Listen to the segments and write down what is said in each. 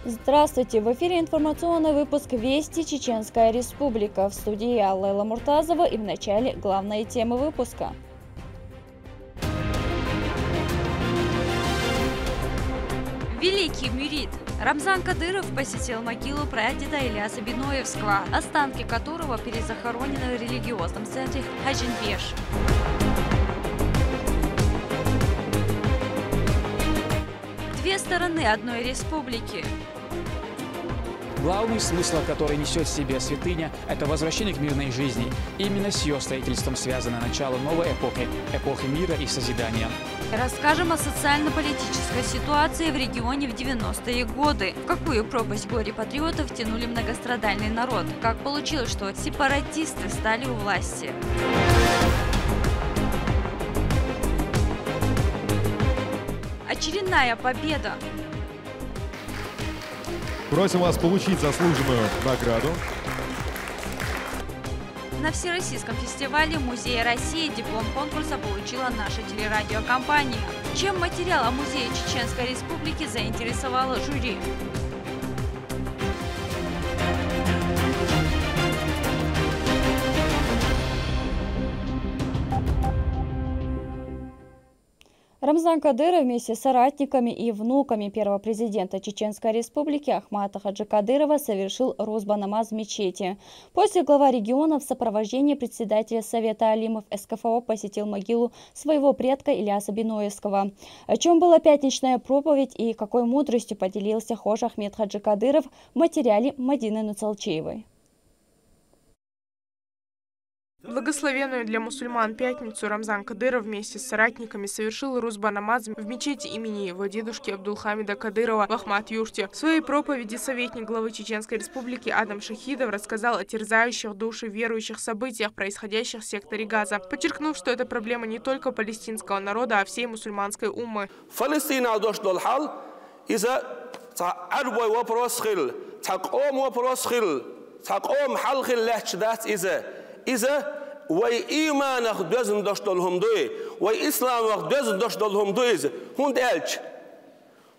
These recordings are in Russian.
Здравствуйте! В эфире информационный выпуск «Вести. Чеченская Республика». В студии Алла Муртазова и в начале главные темы выпуска. Великий мюрид. Рамзан Кадыров посетил могилу прадеда Ильяса Биноевского, останки которого перезахоронены в религиозном центре Хаджинбеш. Две стороны одной республики. Главный смысл, который несет в себе святыня, это возвращение к мирной жизни. Именно с ее строительством связано начало новой эпохи мира и созидания. Расскажем о социально-политической ситуации в регионе в 90-е годы. В какую пропасть горе-патриотов тянули многострадальный народ? Как получилось, что сепаратисты стали у власти? Очередная победа. Просим вас получить заслуженную награду. На Всероссийском фестивале Музея России диплом конкурса получила наша телерадиокомпания. Чем материал о Музее Чеченской Республики заинтересовало жюри? Рамзан Кадыров вместе с соратниками и внуками первого президента Чеченской Республики Ахмата Хаджи Кадырова совершил рузба-намаз в мечети. После глава региона в сопровождении председателя Совета алимов СКФО посетил могилу своего предка Ильяса Биноевского. О чем была пятничная проповедь и какой мудростью поделился хожа Ахмет Хаджи Кадыров в материале Мадины Нуцалчеевой. Благословенную для мусульман пятницу Рамзан Кадыров вместе с соратниками совершил рузба-намаз в мечети имени его дедушки Абдулхамида Кадырова в Ахмат-Юрте. В своей проповеди советник главы Чеченской Республики Адам Шахидов рассказал о терзающих души верующих событиях, происходящих в секторе Газа, подчеркнув, что это проблема не только палестинского народа, а всей мусульманской уммы. إذا وإيمانك دوزن دشتلهم دوي وإسلامك دوزن دشتلهم دويز هون دالش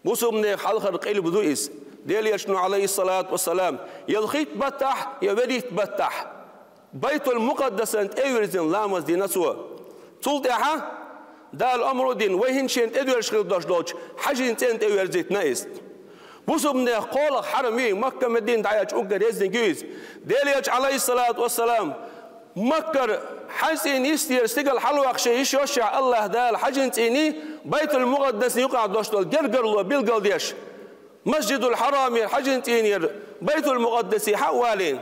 بوسومني خلخر قلب دويز ديال يشنو عليه الصلاة والسلام يلخيت بتح يوريت بتح بيت المقدس أنت أورزن لامز دي نسوا تولتها دال أمر دين وين شنت أدورش خل دشتلش حاجين أنت أورزيت نايست بوسومني قول حرمي مكة مدينة عياش أقدر يزن جويز ديال يش عليه الصلاة والسلام مكر حسين يستير استقل حلوة شيء يشوشع الله دال حجن تيني بيت المقدس يقع دوشتل جرجرلو بالقلديش مسجد الحرام حجن تينير بيت المقدس حوالين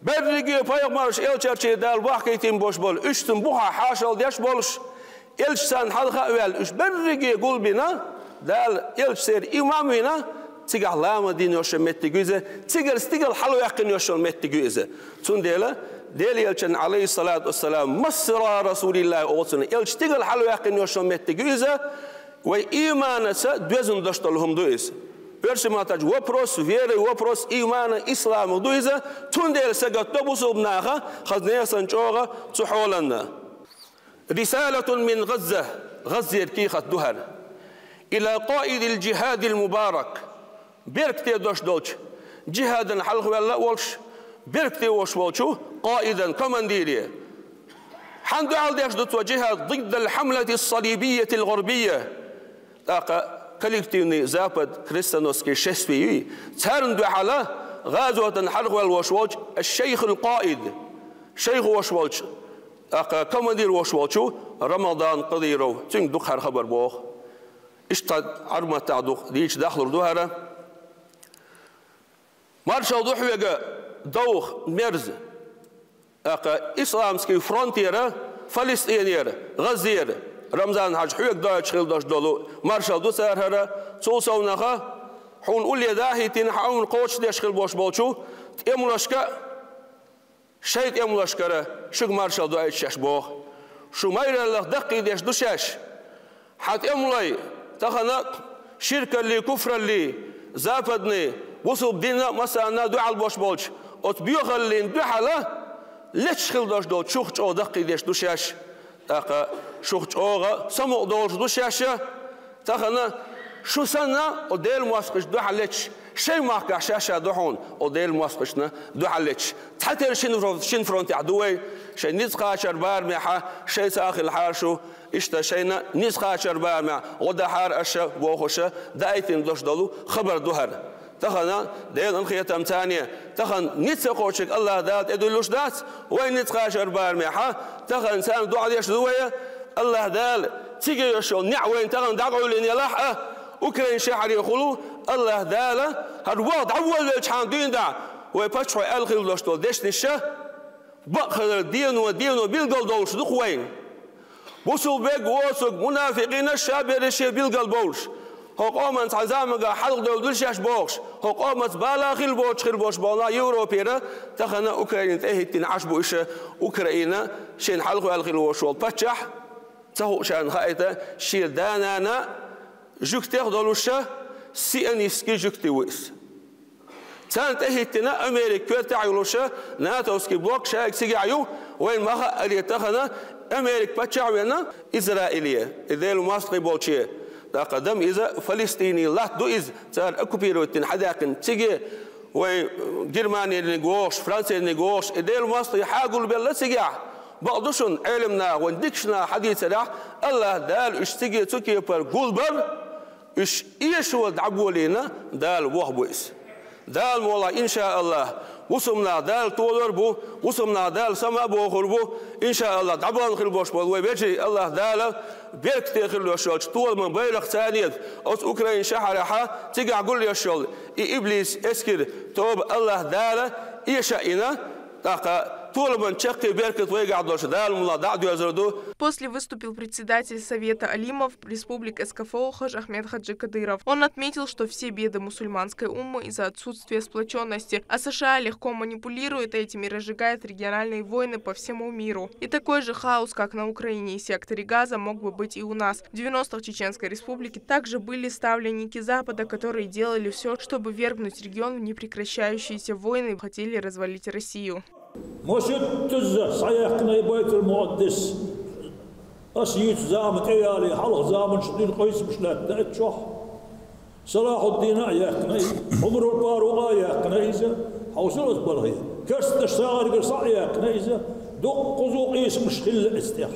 برجي بايغمارش إلشرشي دال واحكيتين بوش بول اشتم بوها حاشل ديش بولش إلشسان حلقة أول اش برجي قلبنا دال إلشسير إمامنا تيجا لام دين يوش متجوزة تيجا استقل حلوة يقين يوش متجوزة تنديلا ديل يلشن عليه الصلاة والسلام مصر رسول الله أوصنا يلشتغل حلو يقين يوشون متجوزة وإيمان دوزن دشتلهم دويز برشماتج وبروس فيري وبروس إيمان إسلام دويزة تنديل سجت تبص بناها خذني سنجوغا تحولنا رسالة من غزة يركيخة دهر إلى قائد الجهاد المبارك بيركتي دوش جهادا حلق ولا ولش بيركتي وشوشو قائدا كومانديريا حندو عالديش دو جهاد ضد الحملة الصليبية الغربية كاليكتيني زابد كريستانوسكي شسبيوي تهرندو على غازوة حلق والوشوش الشيخ القائد شيخ وشوش كوماندير وشوشو رمضان قديرو تنك دخر خبر بوخ اشتاد عرمة تعدوخ ديش داخل دوهرة مارشال دوحوية دوخ مرز إسلامسكي فرونتيرا فلسطينيرا غزيرا رمضان حاج حويك دايتش خيل داش دولو مارشال دو سارهرا سوسوناخا حون أولي داهيتين حون قوش ديش خيل بوش بولشو تيمولاشكا شايت يمولاشكا شوك مارشال دو ايتش شاش بوخ شو مايرا لخ دقي ديش دو شاش حات يمولاي تخنا شركة اللي كفر اللي زافدني وصل بدينا مثلا دو على بوش بولش أتبيوخ اللي ندو حالا ليش خل داش دو شوخ جو دقي ديش دو شاش تاقا شوخ جوغا سمو دوش دو شاشة تخنا شو سنة وديل موافقش دو حلتش شيء ما كعشاشة دوحون وديل موافقشنا دو حلتش تحتى شين فرونتي عدوي شيء نسقى شربار معها شيء ساخ الحارشو إشتا شينا نسقى شربار مع ودا حار أشة وخشة دايتين دوش دلو خبر دوهر تخنا ديل انخيتم ثانية تخن نتسقوشك الله دات ادلوش دات وين نتسقى شربار معها تخن سان دو عليش دوية الله دال تيجي يشون نعوين تخن دعوا لين يلاحقه أوكرين شحر يقولوا الله دال هالوضع أول الشحن دين دا ويبشوا الخيل لشتول دش نشة بخر دين ودين بيلقل دولش دخوين وصل بيج وصل منافقين الشاب يرشي بيلقل بولش هو قامت عزامك حلق دولش يش بوش هو قامت بالا خيل بوش بالا يوروبيرا تخنا أوكرين تهيتين عشبو إيش أوكرين شين حلقوا الخيل وشول بتشح تهو شان خايته شيل دانانا جوكتير دولوشة سيانيسكي جوكتي ويس تان تهيتنا أمريكا تعيلوشة ناتوسكي بلوك شاك سيجعيو وين ما أريتخنا أمريكا بتشعونا إسرائيلية إذا ماسكي بولشية تقدم إذا فلسطيني لا دو إذ تار أكوبيروتين حداكن تيجي وين جرمانيا نيجوش فرنسا نيجوش إذا ماسكي حاجول بلا سيجع بعضشون علمنا وندكشنا حديثنا الله دال اشتكي تكي بر قلبر اش ايشو دعبولينا دال وهبويس دال مولا ان شاء الله وصمنا دال تولر بو وصمنا دال سما بو خربو ان شاء الله دعبان خربوش بو ويبجي الله دال بيرك تخلو شول طول من بيرخ ثانيه اوس اوكرين شحرها تيجي اقول يا شول ابليس اسكر توب الله دال ايشائنا تاقا. После выступил председатель Совета алимов Республик СКФО Хаж Ахмед Хаджи Кадыров. Он отметил, что все беды мусульманской уммы из-за отсутствия сплоченности, а США легко манипулирует этим и разжигает региональные войны по всему миру. И такой же хаос, как на Украине и секторе Газа, мог бы быть и у нас. В 90-х Чеченской Республике также были ставленники Запада, которые делали все, чтобы ввергнуть регион в непрекращающиеся войны и хотели развалить Россию. مشت تزه صيحنا بيت المقدس أسيت زامت عيالي حلق زامن شدين قيس مش لا تأتشح صلاح الدين يحكنا عمر الباروغا يحكنا إذا حوصلت بالغي كرست الشاغر قرصع يحكنا إذا دق قزو قيس مش خل استيح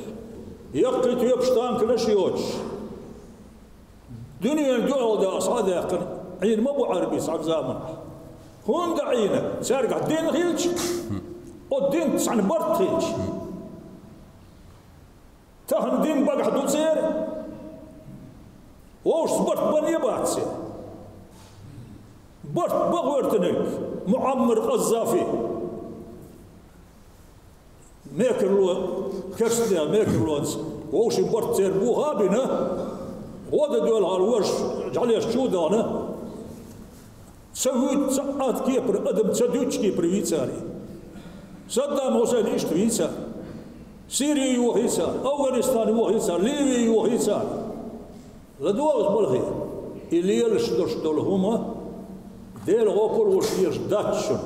يقلت يبشتان كلاش يوتش دنيا دعوة دا أصعاد يحكنا عين ما بو عربي صعب زامن هون دعينا سارقع الدين خيلش الدين تسعن برتيج تهن دين بقى حدود سير وش برت بني باتسي برت بغورتنك معمر قذافي ماكرلو كرسنا ماكرلونس وش برت سير بو هابنا ودا دول هالوش جعلي الشودانه سويت ساعات كيبر ادم تسدوش كيبر ويتساري صدام حسين إيش ويسار سوريا ويسار أفغانستان ويسار ليبيا ويسار لدواء بالغي اللي يلشدرش دولهما ديل غوبر وشيرش داتشن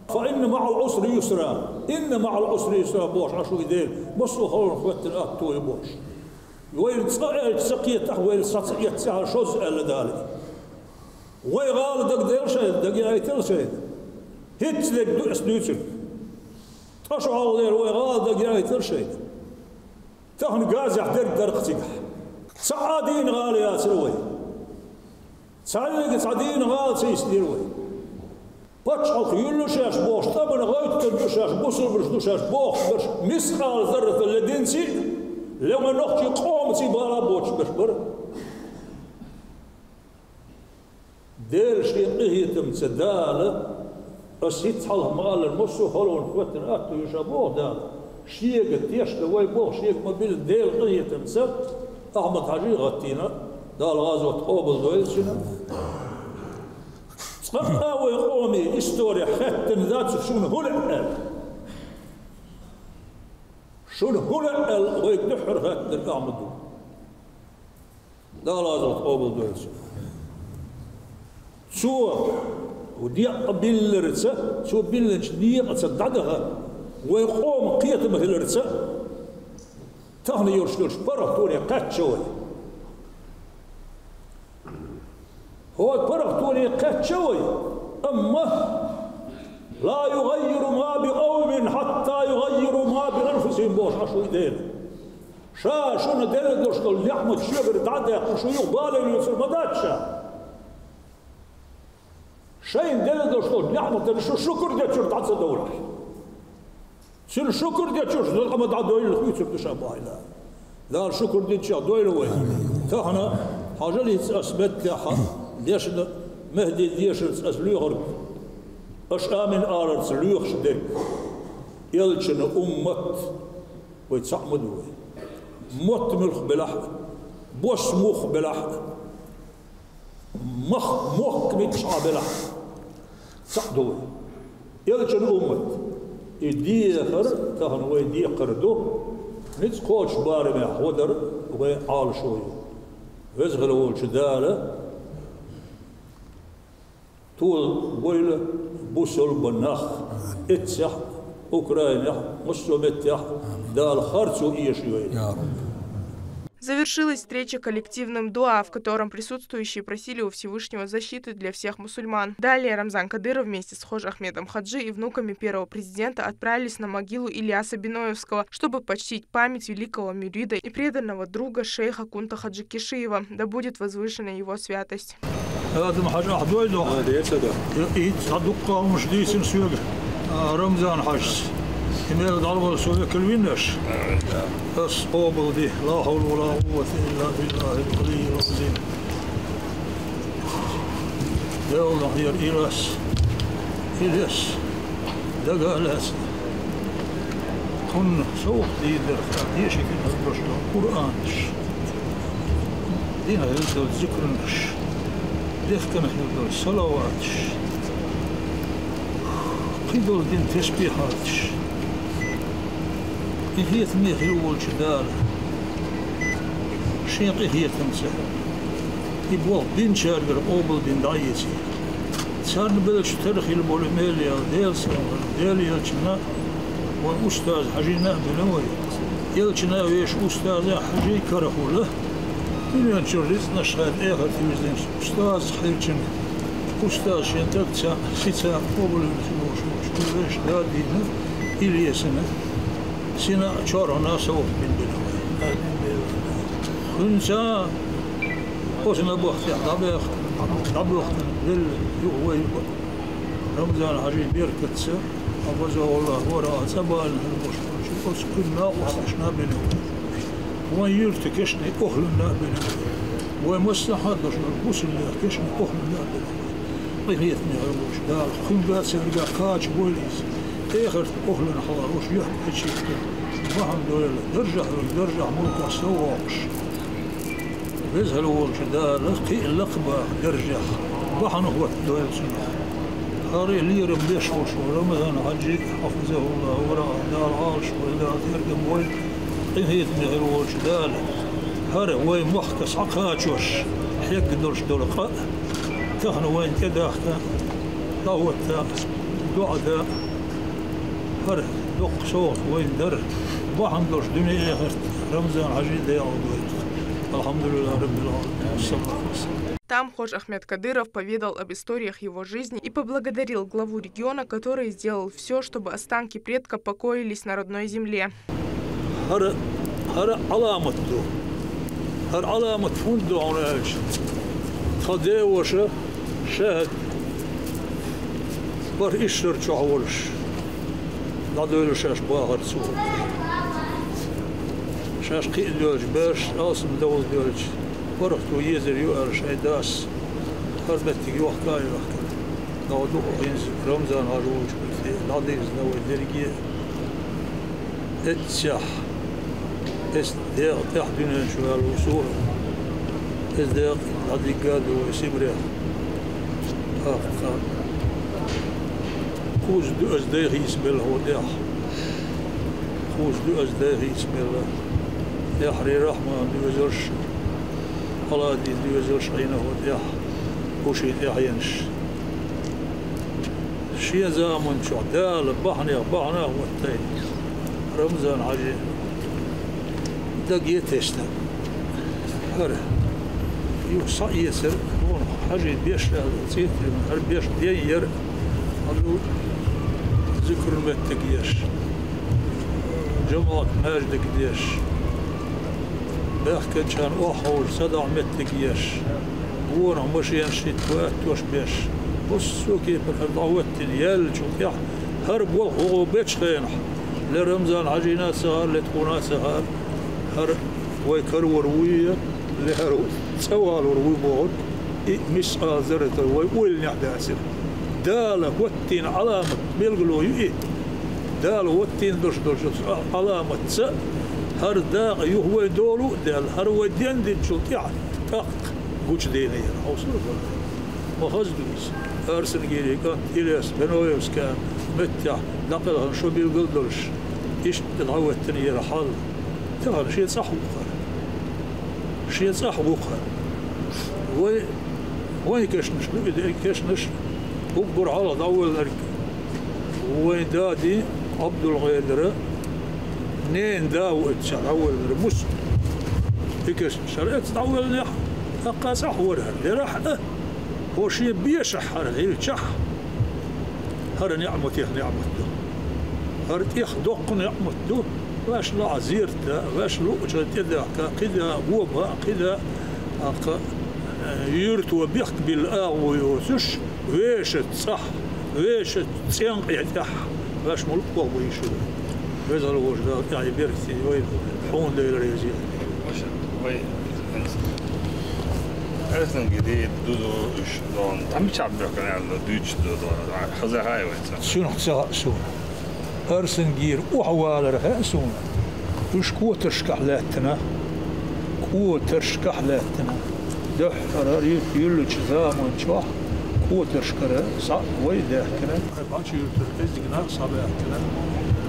فإن مع العسر يسرا إن مع العسر يسرا بوش عشو ديل بصوا خلون خوات الأكتو يبوش وين سقية تحويل سقية سهل شوز ألا دالي ويغال دق ديل شيء دق يايتل شيء هيتس دق دوس دوتشن تشعر لي ويغال دق يايتل شيء تهن غاز يحترق درقتك سعادين غالي يا سلوي سعادين غال سيسديروي باتشالك يلوشاش بوش طبعا غايت تلوشاش بوصل برشدوشاش بوش برش مسقال ذرة اللدينسي لما نحكي قومتي بالا بوش برش دير شيء قهيتم تدال أسيت حال مال المسو هلون خوتن أكتو يشابوه دال شيء قد يشكى ويبوه شيء ما بين دير قهيتم سد أحمد حاجي غطينا دال غازوة قوبل دويل شنا صقاوي قومي استوري حتن ذات شنو هو الأقل شنو هو الأقل ويقدحر حتن أحمدو دال غازوة قوبل دويل شنا شو وديق بالرسة شو بالنش ديق تصدقها ويقوم قيت مثل الرسة تهني يرشلش برا توني قد شوي هو فرق تولي قد شوي أما لا يغير ما بقوم حتى يغيروا ما بأنفسهم بوش عشو يدين شو ندير دوش دول يحمد شجر تعدى شو يقبال في المداتشا شيء ندير دوش دول يحمد شو شكر دي تشر تعدى دولة شو شكر دي تشر دول أما تعدى دولة خويت شبت شابه لا شكر دي تشر دولة وين تاحنا حاجة اللي أثبت تاحها ليش مهدي ليش أسلوغر أش آمن آرر سلوغ شدك يلشن أمت ويتصعمد وين موت ملخ بلح بوش مخ بلح مخ متشع بلح صعدوي يلشن أمت يديخر تهن ويديخر دو نتسقوش باري من حودر وعال شوي ويزغلوا الجدالة طول بويلة بوسل بناخ اتسح أوكرانيا مسلمتيا دال خارцу ишьёй. Завершилась встреча коллективным дуа, в котором присутствующие просили у Всевышнего защиты для всех мусульман. Далее Рамзан Кадыров вместе с Хож Ахмедом Хаджи и внуками первого президента отправились на могилу Ильяса Биноевского, чтобы почтить память великого мюрида и преданного друга шейха Кунта Хаджи Кишиева. Да будет возвышена его святость. رمضان حج إمام ضرب سوى كلوينش أصحاب دي لا حول ولا قوة إلا بالله العلي العظيم يا الله يا إيلاس دقالس كن سوق دي درخان يشي كنا الرجل القرآنش دينا يلدو الذكرنش ديخكنا يلدو الصلواتش قبل دين تسبيحاتش هي ثميخ الأول شدار شيق هي تمسح يبوغ دين شارقر قوبل دين دايتي صار نبدأ ترخي البوليميليا ديال يلشنا وأستاذ حجينا بنوي يلشنا ويش أستاذ حجي كرهوله من ينشرس نشغل آخر تلميذ أستاذ حيلشن أستاذ شنتك سيتا قبل وش دادينا إليسنا سنا شارنا سوف بالبنوي خنسا وسنا بوخت طبخ لليوم رمضان عجيب بيركتسا أبوزه والله وراء سبال المشكلة كنا وصلنا بنوي وين يرتكشني أهلنا بنوي ومصلحة دشنا وصلنا كشني أهلنا بنوي طيفيتني عروش دار خم باسر كاج بوليس آخر أهلنا حواروش يحكي شيء وهم دول درجة ملك سواقش بيزهلوا الشدار لقي اللقبة درجة بحنه هو دول سنة هاري لير بيش وشو رمضان حجي حفظه الله وراء دار عاش ولا ترقم وين طيفيتني عروش دار هاري وين محكس عقاجوش حيك دولش دولقاء تهنا وين كداختا طاوتا دعدا هر دق صوت وين در بحمدوش دنيا آخر رمضان عجيب يا الحمد لله رب العالمين. Там Хож Ахмед Кадыров поведал об историях его жизни и поблагодарил главу региона, который сделал все, чтобы останки предка покоились на родной земле. هر علامة فندق عناش خداوشة شاهد بر إشتر شعورش نادول شاش باهر سوق شاش قيد دولج باش آسم دول دولج برختو يزر يؤر شايداس هربتك يوحكاي وحكا نادو ينزل رمضان عروج ناديز نوي درجية اتساح تحت دنيا شوال وصول ازداق نادي قادو وسيبريا خوش دو ازداغي اسم الله وداح خوش دو ازداغي اسم الله يا حري رحمة دو وزرش الله دي دو وزرش عينه وداح وشي يحينش شي زامن شو عدال بحنا والتين رمضان عجيب دق يتشتا هره يوصى يسر حاجة بيش تيت هر بيش دير هلو ذكر المتقيش جماعة ماجد قديش بحكي كان أحول صدع متقيش ورا مشي نشيت وش بيش بصوا كيف دعوتني يلج ويح هرب وهو بيش خينح لرمزان عجينات سهر لتكونات سهر هر ويكرور ويا لهرو سوال وروي بود مش قادرت ويقول نحداسر دالك وتين علامة بيلقلو يئ دال وتين درش علامة س هر داق يهوي دولو دال هر ودين دين شو تيع تاق قوش ديني حوصل ما خزدوس أرسل جيري كان إلياس بنويوس كان متع نقل شو بيلقل درش إيش تدعوت تني رحال تهر شيء صح وخر شيء صح وخر وين كشنش كشنش وبر على ضوء الأرك وين دادي عبد الغيدرة نين داو اتشعول المس إكش شرعت ضوء النح أقاس أحورها اللي راح هو شيء بيشح هذا شح هذا نعمة نعمته هذا يخدق نعمته واش لا عزيرته واش لوجه كذا كذا وبا كذا يرت وبيخ بالآغ ويوسش ويش صح ويش تسيان يتح واش ملك ويشو هذا الوجه يعني بيرتي وين حون داير يزيد واش وي أرسن جديد دودو إيش دون عم تعبر كان على دوتش دودو خذها هاي وين شنو حسها شو أرسن جير وحوال رأسون وش قوة ترشكحلاتنا قوة ترشكحلاتنا ده حراري يلو جزام شوح قوة ترشكرة صعب ويدهكنا بعد شيء تركزنا صعباتنا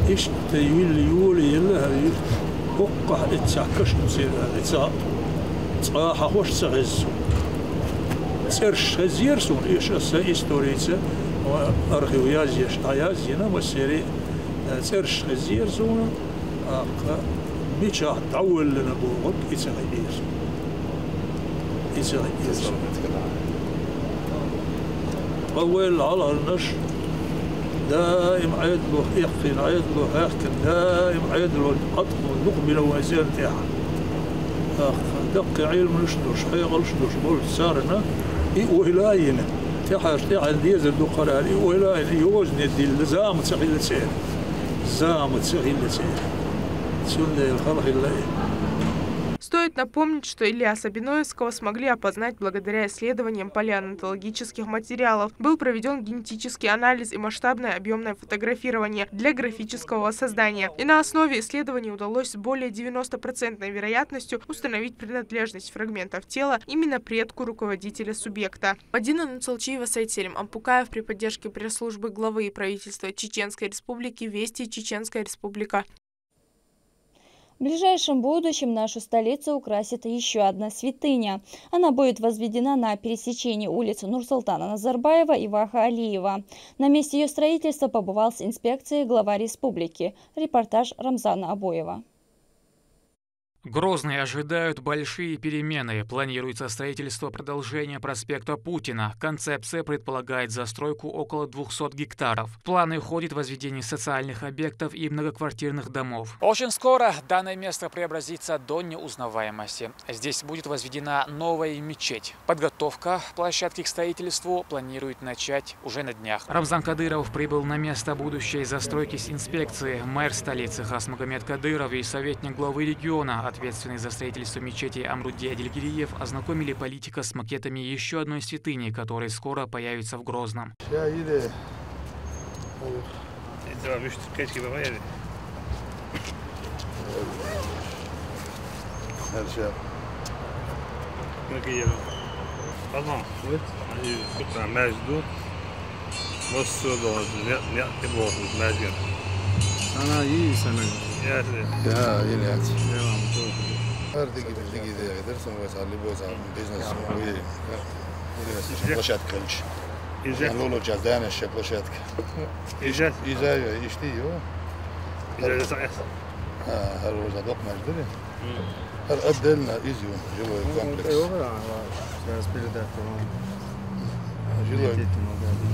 إيش تيول يولي يلا هذي وقح اتساكش نصير اتساق صراحة خوش سغز سيرش هزير سون إيش هستوريسة وأرخيويازيش عيازينا والسيري سيرش هزير سون بيشا تعول لنا بوغك يتغيير أول على النش دائم عيد له يقين عيد له هاكن دائم عيد له القطن والنقبل وزير تاعها دق علم نشدوش حيغل شدوش بول سارنا وهلاينا تاعها تاع ديزل دو قراري وهلاينا يوزن الدين زام تسغيل سير زام تسغيل سير سنة الخلق الله. Стоит напомнить, что Ильяса Беноевского смогли опознать благодаря исследованиям палеонтологических материалов. Был проведен генетический анализ и масштабное объемное фотографирование для графического воссоздания. И на основе исследований удалось с более 90% вероятностью установить принадлежность фрагментов тела именно предку руководителя субъекта. Мадина Нуцалчиева, Сайт Селим Ампукаев при поддержке пресс-службы главы и правительства Чеченской Республики Вести, Чеченская Республика. В ближайшем будущем нашу столицу украсит еще одна святыня. Она будет возведена на пересечении улиц Нурсултана Назарбаева и Ваха Алиева. На месте ее строительства побывал с инспекцией глава республики. Репортаж Рамзана Абоева. Грозные ожидают большие перемены. Планируется строительство продолжения проспекта Путина. Концепция предполагает застройку около 200 гектаров. В планы входит возведение социальных объектов и многоквартирных домов. Очень скоро данное место преобразится до неузнаваемости. Здесь будет возведена новая мечеть. Подготовка площадки к строительству планирует начать уже на днях. Рамзан Кадыров прибыл на место будущей застройки с инспекцией. Мэр столицы Хасмагомед Кадыров и советник главы региона, ответственный за строительство мечети Амруди Адильгириев, ознакомили политика с макетами еще одной святыни, которая скоро появится в Грозном. Площадка лишь. Лоло джаздана ще площадка. Ижет. Изая иштио. Изая саэс. هل هو صدق مجدري؟ هل أدلنا إيزيو جوا كومبلكس؟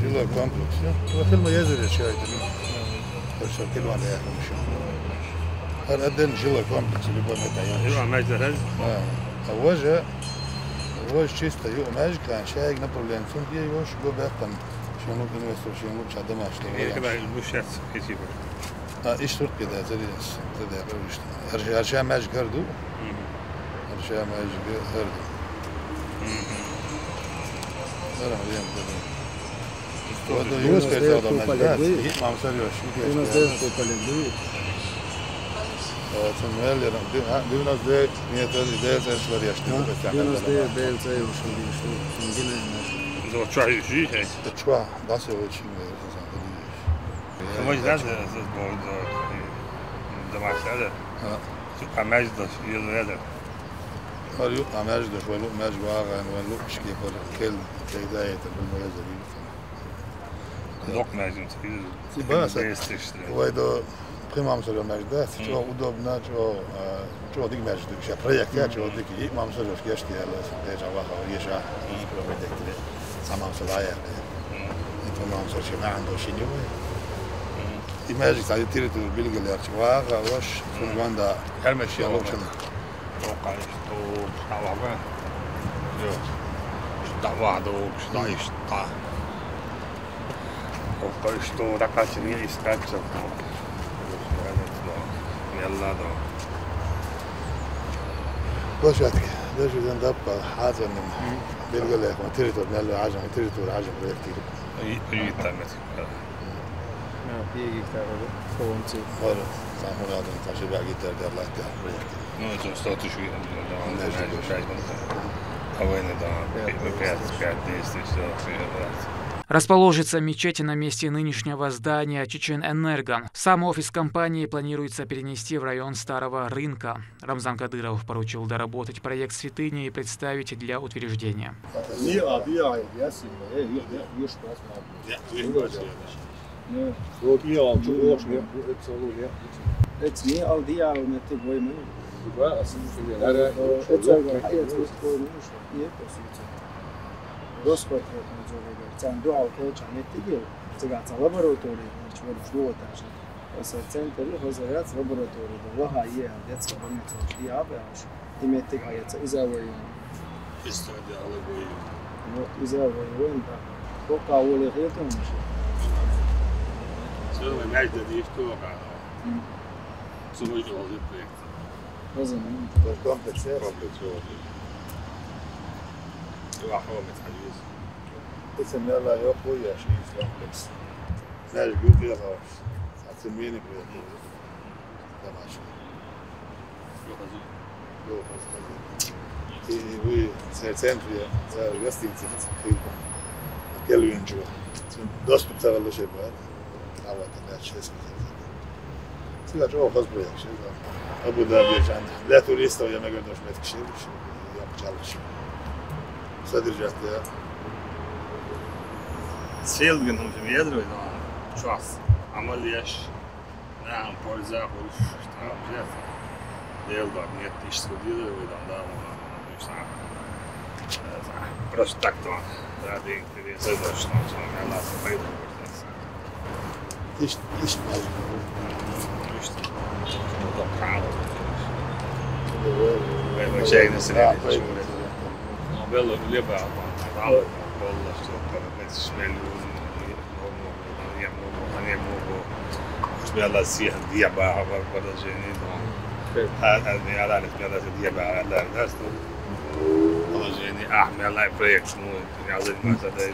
жилой комплекс. Ну, фильм ездили, чай. Хорошо, кило на яхну еще. Один жилой комплекс, любой метайон. Жилой мажда, هو чисто, ماجي كان شايق направление. Сон я его шго бахтан. شنو инвестор, шنو чада машта. كده المشات كتير. ايش ترك كده زريس. ده يقولش. ارجع ماجي كردو. ارجع ماجي كردو. أنا اليوم كده. وده يوسف كده ده ماجي. ما مسوي شو كده. يوسف ده كده. تمام يا رب دي ناس ده مية تاني ده زي شوية يشتغل بس يعني ناس ده بيل زي وشو دي شو نجينا ده شو شيء هاي ده شو ده سوى شيء ما جاز ده ما سأله شو عماج ده يلا هذا هل عماج ده شو لو ماج واقع ولو مش كيف ولا كل بداية بالموازة دي لوك ماجن بس هو ده قيمة مثلا مجدات شو удобно شو ديك مجد شو проект شو ديك ما مثلا في يشتي على سنتج على واحد يشاء يسكر بدك سما مثلا يا انت ما مثلا شيء ما عنده شيء يوم imagine تعالي تيري بالجل اللي أرتواها وش في الباندا هرمش يا لوكشن توقع شو حوابه شو دعوة دوك شو دايش تا توقع شو ركعتني يستأجر يلا ده وشاتك ليش إذا دبقى حاجة من بيلقى لك ما تريتور نلا عجم تريتور عجم كتير أي تامت ما بيجي كتير كونتي ولا سامو هذا تاشي بقى جيتار ده الله تعالى ما جو استوتي شوي ده شايف هوين ده بيات ديستيشن Расположится мечеть на месте нынешнего здания Чечен-Энерго. Сам офис компании планируется перенести в район Старого рынка. Рамзан Кадыров поручил доработать проект святыни и представить для утверждения. Центр алкоголь цыганца лаборатории, чего ждут даже. Центр разоряется лаборатории, лага е, детская больница, диабетс, имеет тягается из-за войны. Вот из-за войны, да. Пока улы это уже. Все, мы мяч дадим в туа. Сумой делает проект. Разумеем. комплекс. واحد حديث اسم يلا يا اخويا شيء كومبلكس ماشي قلت يا خلاص هتسميني كده ده ماشي и вы центре за гостиницы келвинчу доступ tavalлышет бар а вот это честно сега жо хозбрек шега Абу Даби жан для туристов я могу даже метк шега я пчалыш содержать سيلجن هم في يدروا إذا شخص عمل يش نعم بارزة وش تعب جات ديل دار نيت يشتغل يدروا إذا دام مش تعب برش تكتون هذه كذي سيدنا شلون شلون على سفيد إيش متوقع وين شيء نسينا موبيل اللي بقى والله شو شمال بيلا سيح ديابا ولا جيني هذا على بيلا ديابا على الناس ولا جيني احمل لايف проект ну я занимаюсь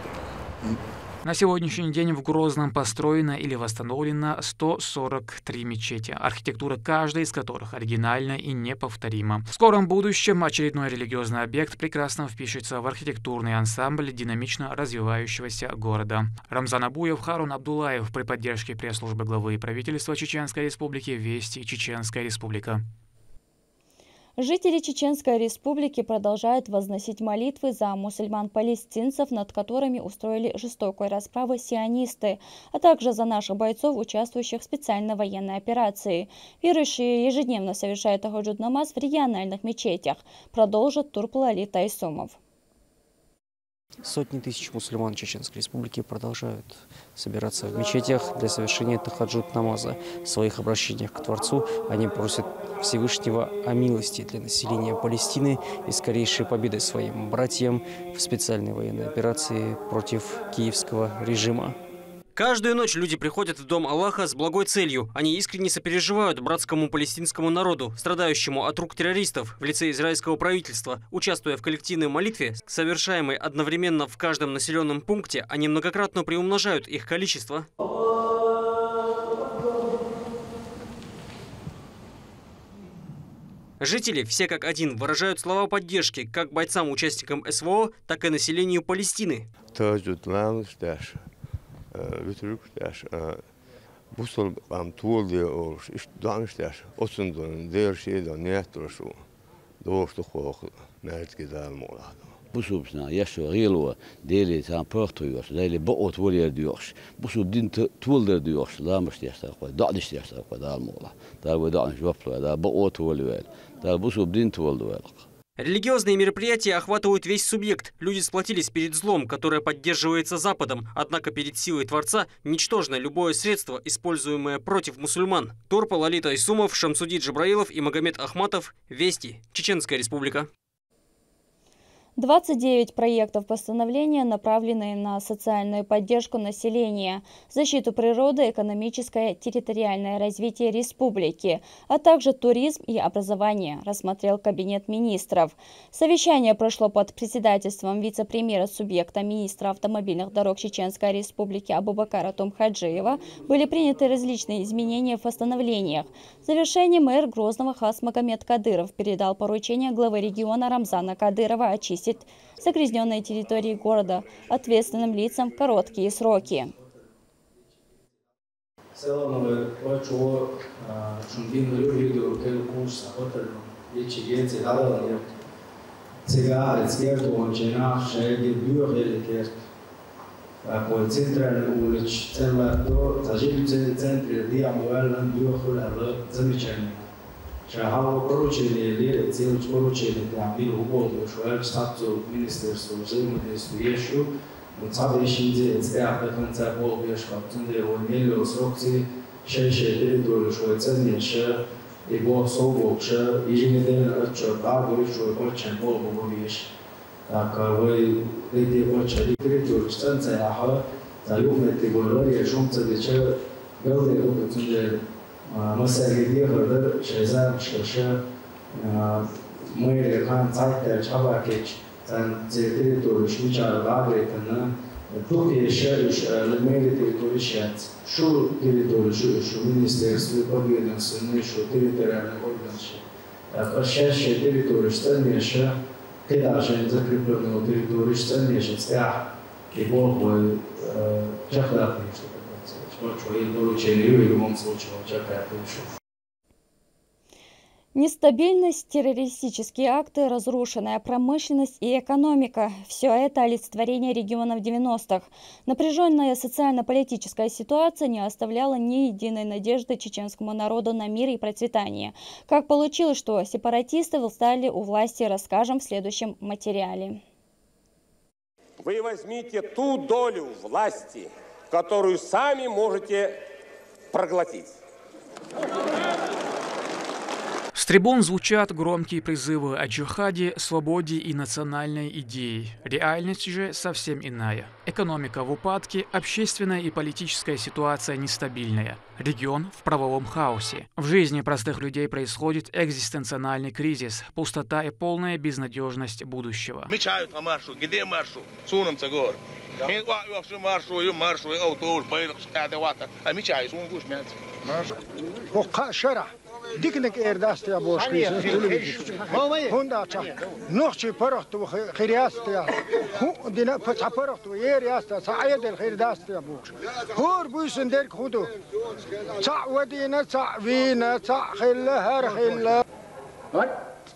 На сегодняшний день в Грозном построено или восстановлено 143 мечети, архитектура каждой из которых оригинальна и неповторима. В скором будущем очередной религиозный объект прекрасно впишется в архитектурный ансамбль динамично развивающегося города. Рамзан Абуев, Харун Абдулаев при поддержке пресс-службы главы правительства Чеченской Республики «Вести Чеченская Республика». Жители Чеченской Республики продолжают возносить молитвы за мусульман-палестинцев, над которыми устроили жестокую расправу сионисты, а также за наших бойцов, участвующих в специальной военной операции. Верующие ежедневно совершают тагаджуд намаз в региональных мечетях. Продолжит Турпулали Тайсумов. Сотни тысяч мусульман Чеченской Республики продолжают собираться в мечетях для совершения тахаджуд-намаза. В своих обращениях к Творцу они просят Всевышнего о милости для населения Палестины и скорейшей победы своим братьям в специальной военной операции против киевского режима. Каждую ночь люди приходят в Дом Аллаха с благой целью. Они искренне сопереживают братскому палестинскому народу, страдающему от рук террористов в лице израильского правительства. Участвуя в коллективной молитве, совершаемой одновременно в каждом населенном пункте, они многократно приумножают их количество. Жители все как один выражают слова поддержки как бойцам-участникам СВО, так и населению Палестины. Busol am tuolde or dansters osundon derse do netrosu doorsto hoog net gedaan mola. Busub na yeso relo dele ta portuos dele boot wolle duurs. Busub din tuolde duurs lamsters qua dadsters qua dal mola. Daar we dan joplo daar boot wolle wel. Daar busub din tuolde wel. Религиозные мероприятия охватывают весь субъект. Люди сплотились перед злом, которое поддерживается Западом. Однако перед силой Творца ничтожно любое средство, используемое против мусульман. Торпа, Лолита Исумов, Шамсуди Джабраилов и Магомед Ахматов. Вести. Чеченская Республика. 29 проектов постановления, направленные на социальную поддержку населения, защиту природы, экономическое, территориальное развитие республики, а также туризм и образование, рассмотрел Кабинет министров. Совещание прошло под председательством вице-премьера субъекта министра автомобильных дорог Чеченской Республики Абубакара Тумхаджиева. Были приняты различные изменения в постановлениях. В завершении мэр Грозного Хас Магомед Кадыров передал поручение главы региона Рамзана Кадырова очистить загрязненные территории города ответственным лицам в короткие сроки. Шагало поручение или сделать поручение для мирового статусу министерства взаимодействия. Вот следующий день до конца полгода в миллион сроков 6 территорий Швейцарии и Босовокша еженедельно отчет говорит, что очень много вещь. Так вы эти очень территории станции аха заюмные территории шумцы дича говорили о том, مسائل خردر شزام شش مير كان ساعات شبكة كان زيتي تورش ميشار غابري كنا توكي شش المير تورشات شو تورش شو министерство победоносное شو территориальное организация أشياء تورش تنمية كده عشان закрепленного территории تنمية استياح يبغوا شخص Нестабильность, террористические акты, разрушенная промышленность и экономика – все это олицетворение регионов 90-х. Напряженная социально-политическая ситуация не оставляла ни единой надежды чеченскому народу на мир и процветание. Как получилось, что сепаратисты стали у власти, расскажем в следующем материале. Вы возьмите ту долю власти, которую сами можете проглотить. С трибун звучат громкие призывы о джихаде, свободе и национальной идее. Реальность же совсем иная. Экономика в упадке, общественная и политическая ситуация нестабильная. Регион в правовом хаосе. В жизни простых людей происходит экзистенциональный кризис, пустота и полная безнадежность будущего. ديكنك إرداست يا بوشكي هوندا نخشي فرحت وخيرياست يا هو دينا فتح فرحت ويرياست سعيد الخيرداست يا بوش هور بوسن ديرك خدو صع ودينا صع فينا صع خلا هر خلا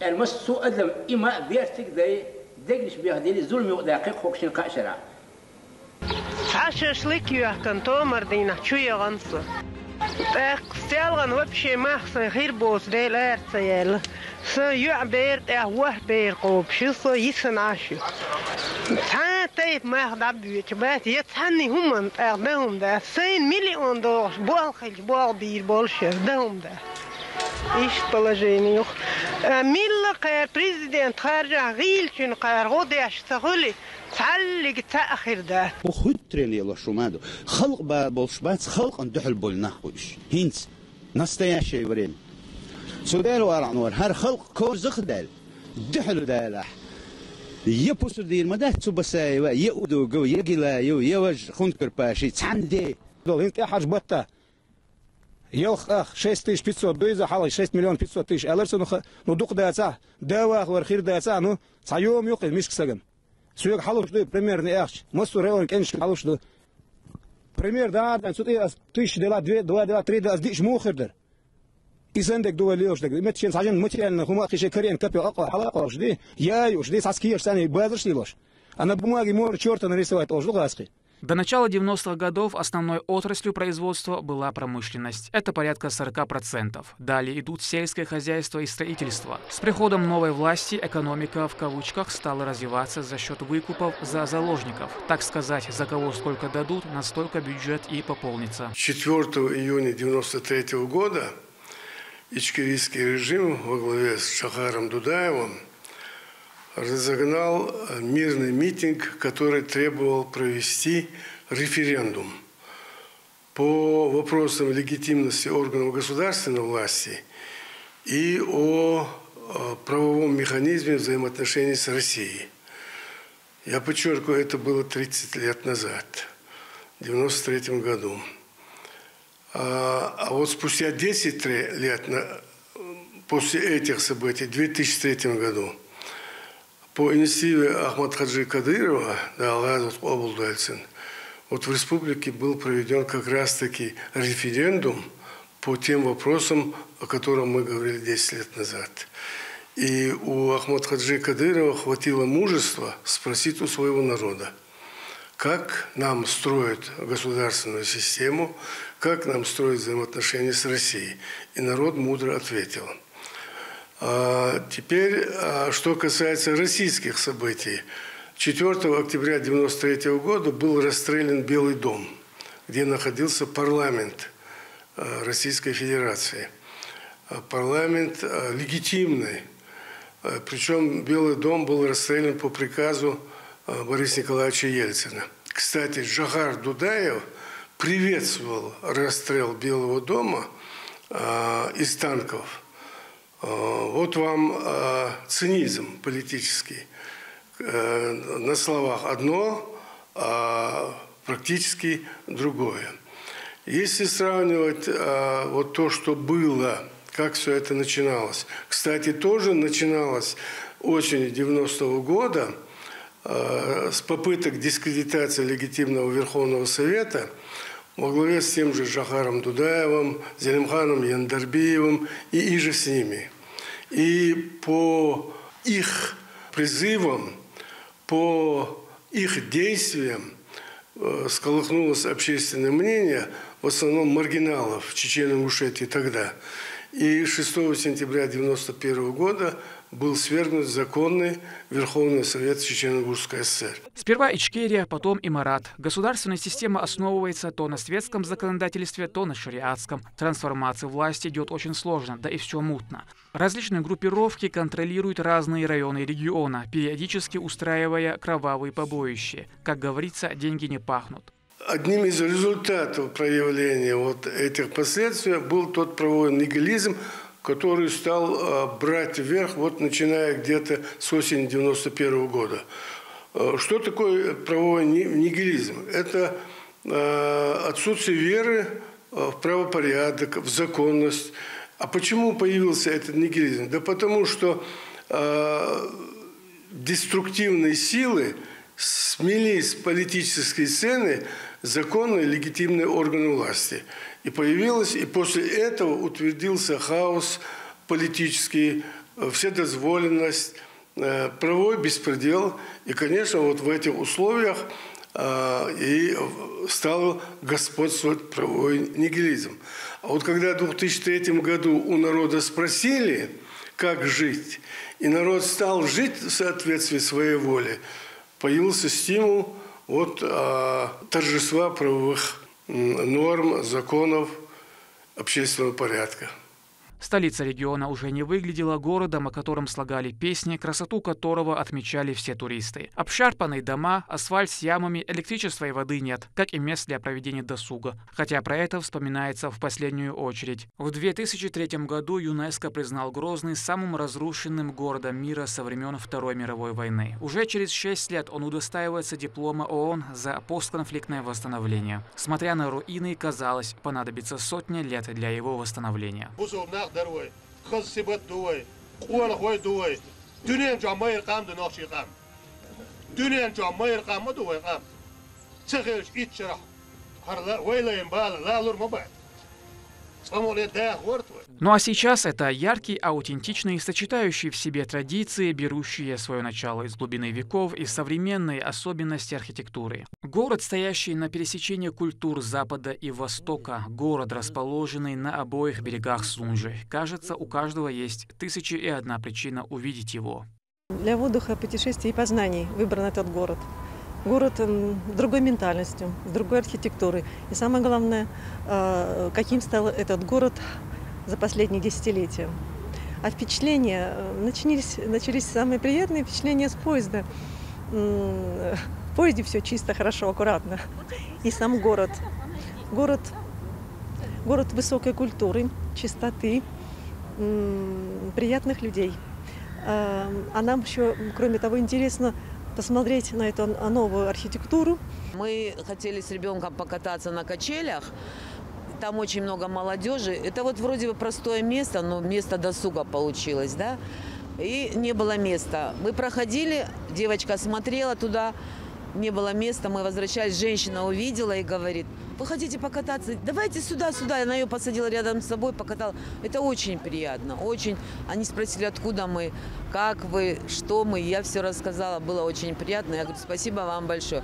المسو أدم إما بيرتك ذي دقلش بيهدي الظلم دقيق خوكشين قاشرة عشش لك يا كنتو مردينا شو يا غنصة استيالغن وبشي محسن خير بوس ديل ارتيال سيعبير وهبير قوب شو يسن عشو ساعات تيت ما خدع بيتبات يتحني هم أخدهم ده 100 مليون دولار بالخج بالبير بالشر دهم ده إيش положение ميلا قار президент خارجة غيل شن قار غودي أشتغلي تعلق تأخر ده بخود تريلي شمادو خلق بالشبات خلق ندحل بالنحوش هينس настоящее время سودالو أرعنور هر خلق كور زخدال دحلو دالح يبصر دير ما ده تبصايوا يؤدو جو يجلا يوج خنكر باشي تعندي دول انت حاج بطة يلخ اخ 6500 دويزا حوالي 6 مليون 500 тысяч алырсы ну дук дается дава хвар хир дается ну сайом yok миск саган суек халуш ды примерно яхч масурелон кенш халуш ды пример да сут 1000 дела 2 3 да диш мухердер изендек дуэлиош дек метчен сажен материально хума кише карен капи аqa халаqa жди я жди саскиер сани базершлилош а на бумаге мор чёрта нарисовать ожлуг аски. До начала 90-х годов основной отраслью производства была промышленность. Это порядка 40%. Далее идут сельское хозяйство и строительство. С приходом новой власти экономика в кавычках стала развиваться за счет выкупов за заложников. Так сказать, за кого сколько дадут, настолько бюджет и пополнится. 4 июня 1993 года ичкерийский режим во главе с Шахаром Дудаевым разогнал мирный митинг, который требовал провести референдум по вопросам легитимности органов государственной власти и о правовом механизме взаимоотношений с Россией. Я подчеркиваю, это было 30 лет назад, в 1993 году. А вот спустя 10 лет после этих событий, в 2003 году, по инициативе Ахмадхаджи Кадырова, вот в республике был проведен как раз-таки референдум по тем вопросам, о которых мы говорили 10 лет назад. И у Ахмадхаджи Кадырова хватило мужества спросить у своего народа, как нам строить государственную систему, как нам строить взаимоотношения с Россией. И народ мудро ответил. Теперь, что касается российских событий. 4 октября 1993 года был расстрелян Белый дом, где находился парламент Российской Федерации. Парламент легитимный. Причем Белый дом был расстрелян по приказу Бориса Николаевича Ельцина. Кстати, Шахар Дудаев приветствовал расстрел Белого дома из танков. Вот вам цинизм политический. На словах одно, а практически другое. Если сравнивать вот то, что было, как все это начиналось. Кстати, тоже начиналось осенью 90-го года с попыток дискредитации легитимного Верховного Совета во главе с тем же Шахаром Дудаевым, Зелимханом Яндарбиевым и иже с ними. И по их призывам, по их действиям сколыхнулось общественное мнение, в основном маргиналов в Чечено-Ингушетии тогда. И 6 сентября 1991 года был свергнут законный Верховный Совет Чечено-Ингушской ССР. Сперва Ичкерия, потом Имарат. Государственная система основывается то на светском законодательстве, то на шариатском. Трансформация власти идет очень сложно, да и все мутно. Различные группировки контролируют разные районы региона, периодически устраивая кровавые побоища. Как говорится, деньги не пахнут. Одним из результатов проявления вот этих последствий был тот правовой нигилизм, который стал брать вверх, вот начиная где-то с осени 1991 года. Что такое правовой нигилизм? Это отсутствие веры в правопорядок, в законность. А почему появился этот нигилизм? Да потому что деструктивные силы смели с политической сцены законные легитимные органы власти. И появилось, и после этого утвердился хаос политический, вседозволенность, правовой беспредел. И, конечно, вот в этих условиях и стал господствовать правовой нигилизм. А вот когда в 2003 году у народа спросили, как жить, и народ стал жить в соответствии своей воле, появился стимул от торжества правовых норм, законов, общественного порядка. Столица региона уже не выглядела городом, о котором слагали песни, красоту которого отмечали все туристы. Обшарпанные дома, асфальт с ямами, электричества и воды нет, как и мест для проведения досуга. Хотя про это вспоминается в последнюю очередь. В 2003 году ЮНЕСКО признал Грозный самым разрушенным городом мира со времен Второй мировой войны. Уже через 6 лет он удостаивается диплома ООН за постконфликтное восстановление. Смотря на руины, казалось, понадобится сотни лет для его восстановления. دروي خذ سبت دوي قوة خوي دوي دنيا جامع يرقام دناش يرقام دنيا جامع يرقام ما دوي يرقام سخيش يتشرح هرلا ويلا ينبال لا لور ما بعد Ну а сейчас это яркий, аутентичный, сочетающий в себе традиции, берущие свое начало из глубины веков и современные особенности архитектуры. Город, стоящий на пересечении культур Запада и Востока, город, расположенный на обоих берегах Сунжи. Кажется, у каждого есть 1001 причина увидеть его. Для отдыха, путешествий и познаний выбран этот город. Город с другой ментальностью, с другой архитектурой. И самое главное, каким стал этот город за последние десятилетия. А впечатления, начались самые приятные впечатления с поезда. В поезде все чисто, хорошо, аккуратно. И сам город. Город высокой культуры, чистоты, приятных людей. А нам еще, кроме того, интересно посмотреть на эту новую архитектуру. Мы хотели с ребенком покататься на качелях. Там очень много молодежи. Это вот вроде бы простое место, но место досуга получилось, да? И не было места. Мы проходили, девочка смотрела туда, не было места. Мы возвращались, женщина увидела и говорит: вы хотите покататься? Давайте сюда. Она ее посадила рядом с собой, покатала. Это очень приятно, очень. Они спросили, откуда мы, как вы, что мы. Я все рассказала, было очень приятно. Я говорю, спасибо вам большое.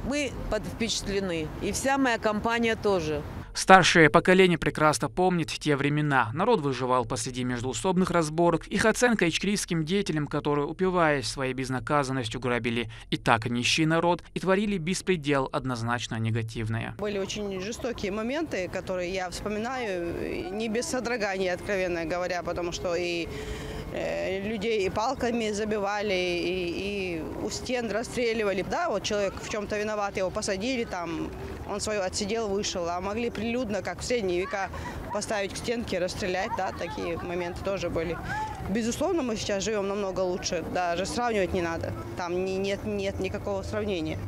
Мы впечатлены, и вся моя компания тоже. Старшее поколение прекрасно помнит те времена. Народ выживал посреди междоусобных разборок. Их оценка ичкерийским деятелям, которые, упиваясь своей безнаказанностью, грабили и так нищий народ и творили беспредел, однозначно негативное. Были очень жестокие моменты, которые я вспоминаю не без содрогания, откровенно говоря, потому что и людей и палками забивали, и у стен расстреливали. Да, вот человек в чем-то виноват, его посадили там, он свое отсидел, вышел, а могли прилюдно, как в средние века, поставить к стенке, расстрелять, да, такие моменты тоже были. Безусловно, мы сейчас живем намного лучше, даже сравнивать не надо, там нет никакого сравнения.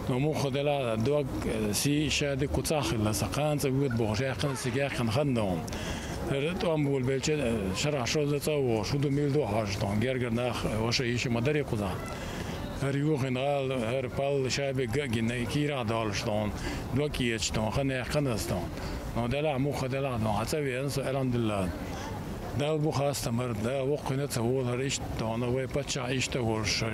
но муходела дог си шади куцахла сакан цбут бошахан сигяхан хандом رتوام بول بلچه شرح شده تا و شدو میل دو هاجتون گرگر نخ وش ایش مداری کدا هر یو خنال هر پال شاب گگین کیرا دالشتون بلوکیچتون خنه خنستون نو دلا مخدلا نو حسابي انس الحمد لله دال بو خاصه مرد دا وقنه تقول هريش تون وي باتشا ايشته ورش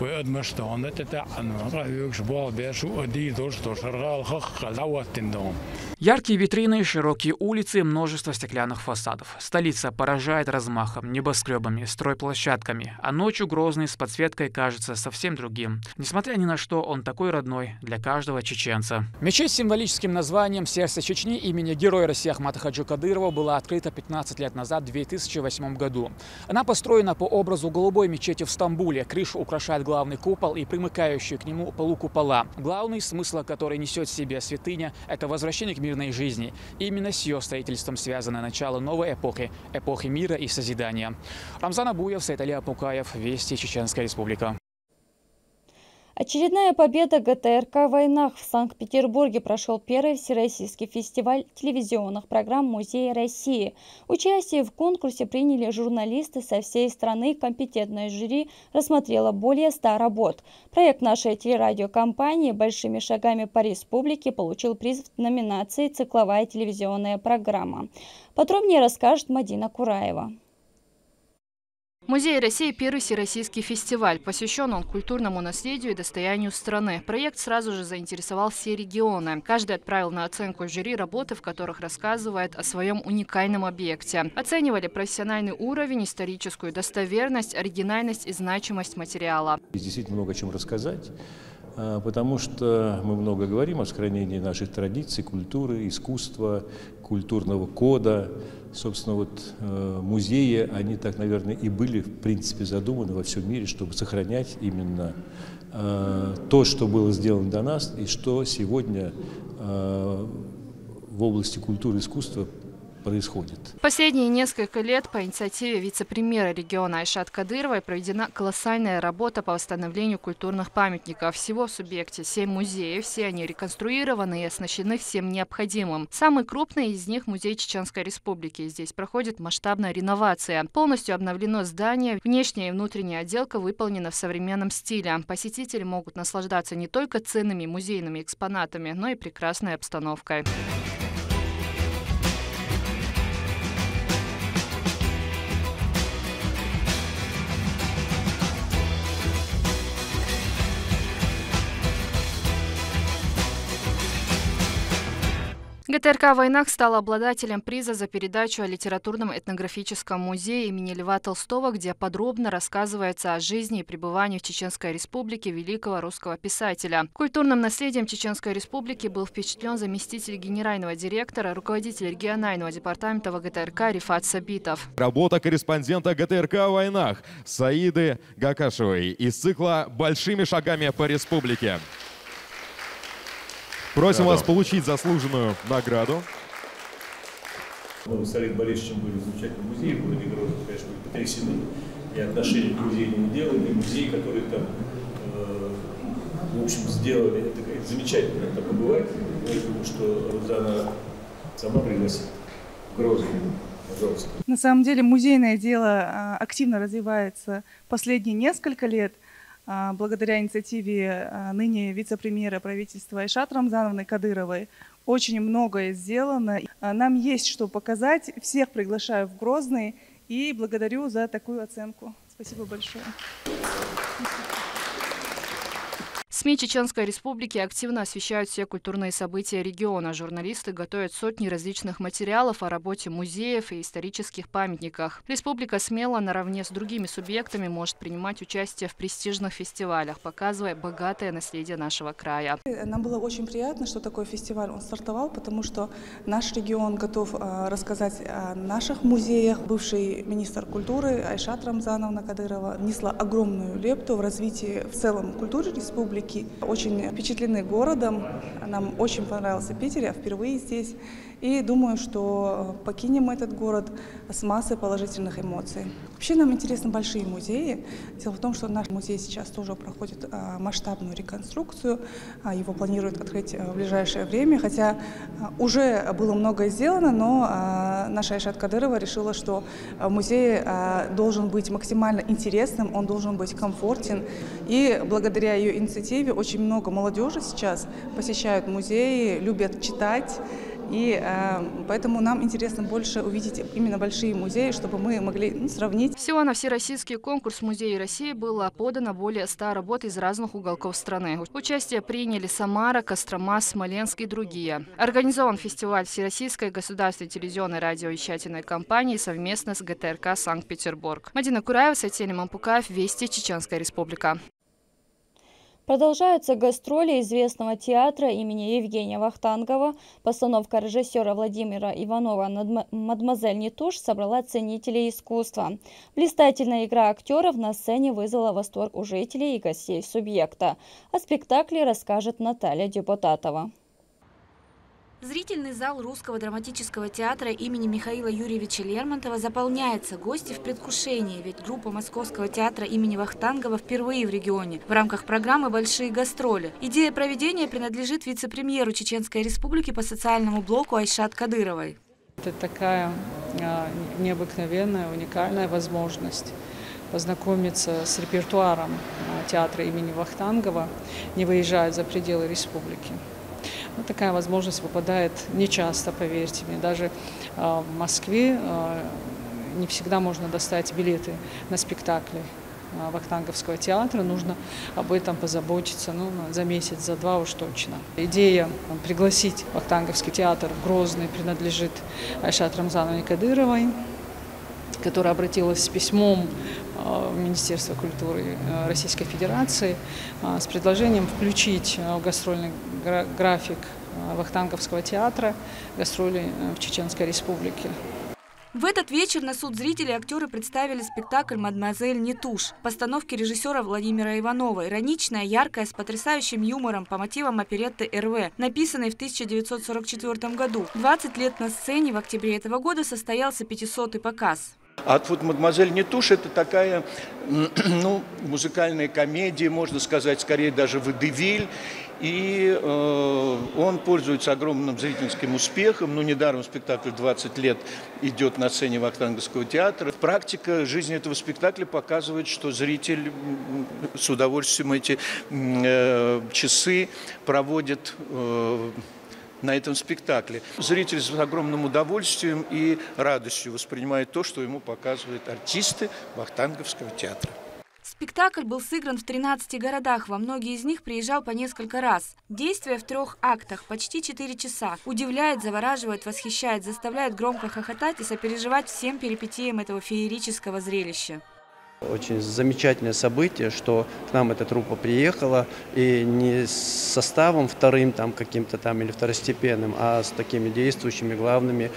وادمشتون تتعن رايوكش بو بيشو ادي دوش شرغال خخ لواتندون. Яркие витрины, широкие улицы, множество стеклянных фасадов. Столица поражает размахом, небоскребами, стройплощадками, а ночью Грозный с подсветкой кажется совсем другим. Несмотря ни на что, он такой родной для каждого чеченца. Мечеть с символическим названием «Сердце Чечни» имени Героя России Ахмата Хаджи Кадырова была открыта 15 лет назад, в 2008 году. Она построена по образу голубой мечети в Стамбуле. Крышу украшает главный купол и примыкающие к нему полукупола. Главный смысл, который несет в себе святыня, это возвращение к мирной жизни. Именно с ее строительством связано начало новой эпохи, эпохи мира и созидания. Рамзан Абуев, Сайтали Апукаев, Вести, Чеченская Республика. Очередная победа ГТРК в войнах. В Санкт-Петербурге прошел первый всероссийский фестиваль телевизионных программ Музея России. Участие в конкурсе приняли журналисты со всей страны. Компетентное жюри рассмотрело более 100 работ. Проект нашей телерадиокомпании «Большими шагами по республике» получил приз в номинации «Цикловая телевизионная программа». Подробнее расскажет Мадина Кураева. Музей России – первый всероссийский фестиваль. Посвящен он культурному наследию и достоянию страны. Проект сразу же заинтересовал все регионы. Каждый отправил на оценку жюри работы, в которых рассказывает о своем уникальном объекте. Оценивали профессиональный уровень, историческую достоверность, оригинальность и значимость материала. Здесь действительно много о чем рассказать, потому что мы много говорим о сохранении наших традиций, культуры, искусства, культурного кода. Собственно, вот музеи, они так, наверное, и были, в принципе, задуманы во всем мире, чтобы сохранять именно то, что было сделано до нас, и что сегодня в области культуры и искусства происходит. Последние несколько лет по инициативе вице-премьера региона Айшат Кадыровой проведена колоссальная работа по восстановлению культурных памятников. Всего в субъекте 7 музеев, все они реконструированы и оснащены всем необходимым. Самый крупный из них – музей Чеченской Республики. Здесь проходит масштабная реновация. Полностью обновлено здание, внешняя и внутренняя отделка выполнена в современном стиле. Посетители могут наслаждаться не только ценными музейными экспонатами, но и прекрасной обстановкой. ГТРК «Войнах» стал обладателем приза за передачу о литературном этнографическом музее имени Льва Толстого, где подробно рассказывается о жизни и пребывании в Чеченской Республике великого русского писателя. Культурным наследием Чеченской Республики был впечатлен заместитель генерального директора, руководитель регионального департамента ВГТРК Рифат Сабитов. Работа корреспондента ГТРК «Войнах» Саиды Гакашевой из цикла «Большими шагами по республике». Просим вас получить заслуженную награду. Мы с Олегом Борисовичем были в замечательном музее в городе Грозном, конечно, потрясены и отношение к музейному делу, и музей, который там, в общем, сделали. Это замечательно там побывать. Я думаю, что Рузана сама пригласит в Грозный. Пожалуйста. На самом деле музейное дело активно развивается последние несколько лет. Благодаря инициативе ныне вице-премьера правительства Айшат Рамзановны Кадыровой очень многое сделано. Нам есть что показать. Всех приглашаю в Грозный и благодарю за такую оценку. Спасибо большое. СМИ Чеченской Республики активно освещают все культурные события региона. Журналисты готовят сотни различных материалов о работе музеев и исторических памятниках. Республика смело наравне с другими субъектами может принимать участие в престижных фестивалях, показывая богатое наследие нашего края. Нам было очень приятно, что такой фестиваль он стартовал, потому что наш регион готов рассказать о наших музеях. Бывший министр культуры Айшат Рамзановна Кадырова внесла огромную лепту в развитие в целом культуры республики. Очень впечатлены городом, нам очень понравился Питер, я впервые здесь. И думаю, что покинем этот город с массой положительных эмоций. Вообще нам интересны большие музеи. Дело в том, что наш музей сейчас тоже проходит масштабную реконструкцию. Его планируют открыть в ближайшее время, хотя уже было многое сделано, но наша Айшат Кадырова решила, что музей должен быть максимально интересным, он должен быть комфортен. И благодаря ее инициативе очень много молодежи сейчас посещают музеи, любят читать. И поэтому нам интересно больше увидеть именно большие музеи, чтобы мы могли сравнить. Всего на всероссийский конкурс «Музеи России» было подано более 100 работ из разных уголков страны. Участие приняли Самара, Кострома, Смоленск и другие. Организован фестиваль Всероссийской государственной телевизионной радиовещательной компании совместно с ГТРК Санкт-Петербург. Мадина Кураева, Сатель Мампукаев, Вести, Чеченская Республика. Продолжаются гастроли известного театра имени Евгения Вахтангова. Постановка режиссера Владимира Иванова «Мадемуазель Нетуш» собрала ценителей искусства. Блистательная игра актеров на сцене вызвала восторг у жителей и гостей субъекта. О спектакле расскажет Наталья Депутатова. Зрительный зал Русского драматического театра имени Михаила Юрьевича Лермонтова заполняется. Гости в предвкушении, ведь группа Московского театра имени Вахтангова впервые в регионе. В рамках программы «Большие гастроли». Идея проведения принадлежит вице-премьеру Чеченской Республики по социальному блоку Айшат Кадыровой. Это такая необыкновенная, уникальная возможность познакомиться с репертуаром театра имени Вахтангова, не выезжая за пределы республики. Вот такая возможность выпадает нечасто, поверьте мне. Даже в Москве не всегда можно достать билеты на спектакли Вахтанговского театра. Нужно об этом позаботиться за месяц, за два уж точно. Идея пригласить Вахтанговский театр в Грозный принадлежит Айшат Рамзановне Кадыровой, которая обратилась с письмом в Министерство культуры Российской Федерации с предложением включить в гастрольный график Вахтанговского театра гастроли в Чеченской Республике. В этот вечер на суд зрителей актеры представили спектакль «Мадемуазель Нетуш» в постановке режиссера Владимира Иванова. Ироничная, яркая, с потрясающим юмором по мотивам оперетты «РВ», написанной в 1944 году. 20 лет на сцене, в октябре этого года состоялся 500-й показ. А вот «Мадемуазель Нетуш» — это такая, музыкальная комедия, можно сказать, скорее даже водевиль. И он пользуется огромным зрительским успехом. Недаром спектакль 20 лет идет на сцене Вахтанговского театра. Практика жизни этого спектакля показывает, что зритель с удовольствием эти часы проводит на этом спектакле. Зритель с огромным удовольствием и радостью воспринимает то, что ему показывают артисты Вахтанговского театра. Спектакль был сыгран в 13 городах, во многие из них приезжал по несколько раз. Действие в 3 актах, почти 4 часа. Удивляет, завораживает, восхищает, заставляет громко хохотать и сопереживать всем перипетиям этого феерического зрелища. Очень замечательное событие, что к нам эта труппа приехала, и не с составом вторым каким-то или второстепенным, а с такими действующими главными